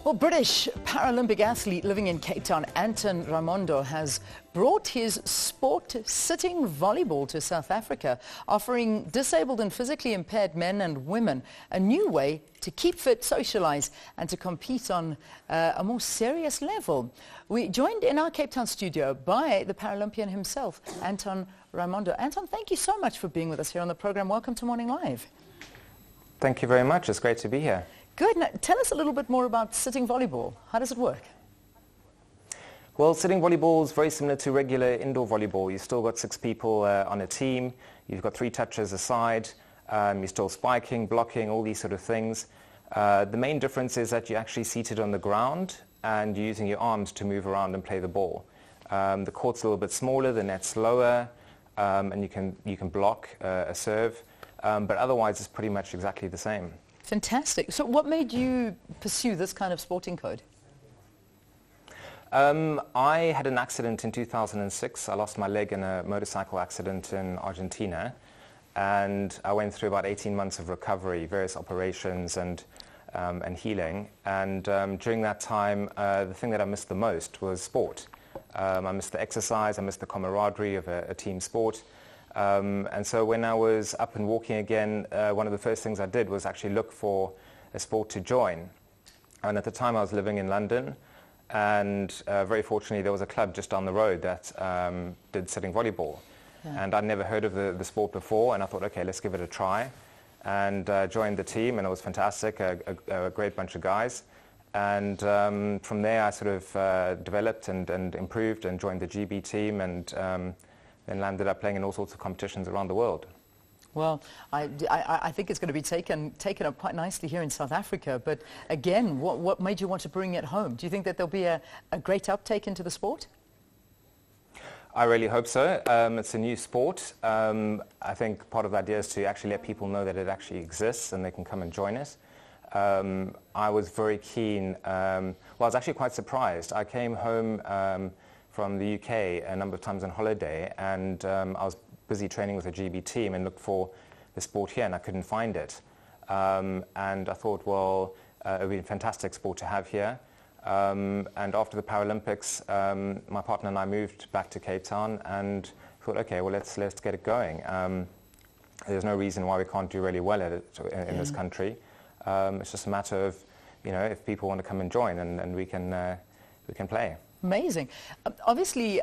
Well, British Paralympic athlete living in Cape Town, Anton Raimondo, has brought his sport, sitting volleyball, to South Africa, offering disabled and physically impaired men and women a new way to keep fit, socialize, and to compete on a more serious level. We joined in our Cape Town studio by the Paralympian himself, Anton Raimondo. Anton, thank you so much for being with us here on the program. Welcome to Morning Live. Thank you very much. It's great to be here. Good. Now, tell us a little bit more about sitting volleyball. How does it work? Well, sitting volleyball is very similar to regular indoor volleyball. You've still got 6 people on a team. You've got 3 touches aside. You're still spiking, blocking, all these sort of things. The main difference is that you're actually seated on the ground and you're using your arms to move around and play the ball. The court's a little bit smaller, the net's lower, and you can block a serve. But otherwise, it's pretty much exactly the same. Fantastic. So what made you pursue this kind of sporting code? I had an accident in 2006. I lost my leg in a motorcycle accident in Argentina. And I went through about 18 months of recovery, various operations and healing. And during that time, the thing that I missed the most was sport. I missed the exercise, I missed the camaraderie of a team sport. And so when I was up and walking again, one of the first things I did was actually look for a sport to join. And at the time I was living in London, and very fortunately there was a club just down the road that did sitting volleyball. Yeah. And I'd never heard of the sport before, and I thought, okay, let's give it a try. And joined the team, and it was fantastic, a great bunch of guys. And from there I sort of developed and improved and joined the GB team, and then landed up playing in all sorts of competitions around the world. Well, I think it's going to be taken up quite nicely here in South Africa. But again, what made you want to bring it home? Do you think that there'll be a great uptake into the sport? I really hope so. It's a new sport. I think part of the idea is to actually let people know that it actually exists and they can come and join us. I was very keen. Well, I was actually quite surprised. I came home from the UK a number of times on holiday, and I was busy training with a GB team and looked for the sport here, and I couldn't find it. And I thought, well, it would be a fantastic sport to have here. And after the Paralympics, my partner and I moved back to Cape Town and thought, okay, well, let's get it going. There's no reason why we can't do really well at it in this country. It's just a matter of, you know, if people want to come and join, and we can play. Amazing. Obviously,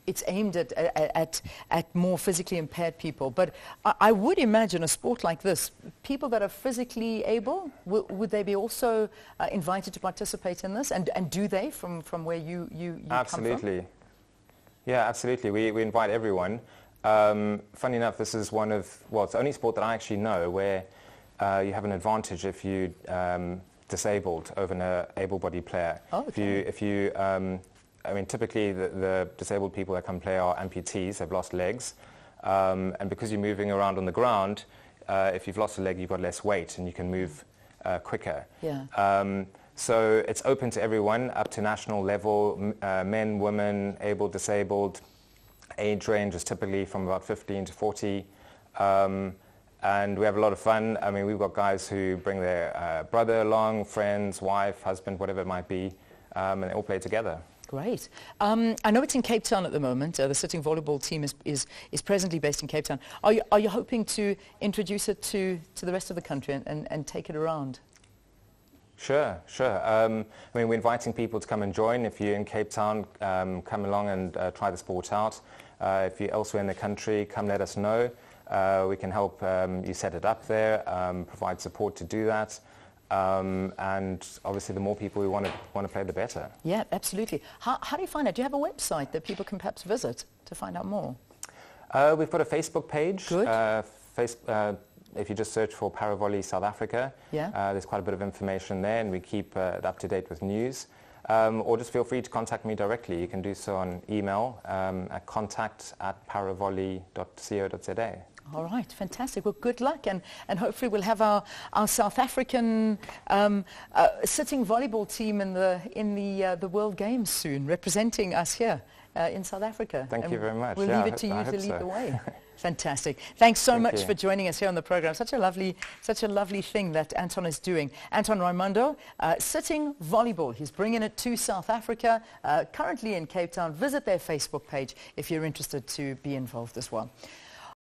it's aimed at more physically impaired people, but I would imagine a sport like this, people that are physically able, would they be also invited to participate in this? And do they, from where you Absolutely. come from? Yeah, absolutely. We invite everyone. Funny enough, this is one of, well, it's the only sport that I actually know where you have an advantage if you disabled over an able-bodied player. Oh, okay. If you I mean, typically the disabled people that come play are amputees. They've lost legs, and because you're moving around on the ground, if you've lost a leg, you've got less weight and you can move quicker. Yeah. So it's open to everyone, up to national level, men, women, able, disabled. Age range is typically from about 15 to 40. And we have a lot of fun. I mean, we've got guys who bring their brother along, friends, wife, husband, whatever it might be, and they all play together. Great. I know it's in Cape Town at the moment. The sitting volleyball team is presently based in Cape Town. Are you hoping to introduce it to the rest of the country and take it around? Sure. I mean, we're inviting people to come and join. If you're in Cape Town, come along and try the sport out. If you're elsewhere in the country, come let us know. We can help you set it up there, provide support to do that, and obviously the more people we want to play, the better. Yeah, absolutely. How do you find out? Do you have a website that people can perhaps visit to find out more? We've got a Facebook page. Good. If you just search for Paravolley South Africa, yeah. There's quite a bit of information there, and we keep it up to date with news. Or just feel free to contact me directly. You can do so on email at contact@paravolley.co.za. All right, fantastic. Well, good luck, and hopefully we'll have our South African sitting volleyball team in the World Games soon, representing us here in South Africa. Thank you very much. We'll Yeah, leave it to you to lead so. the way. Fantastic. Thanks so Thank much you. for joining us here on the program. Such a lovely thing that Anton is doing. Anton Raimondo, sitting volleyball. He's bringing it to South Africa, currently in Cape Town. Visit their Facebook page if you're interested to be involved as well.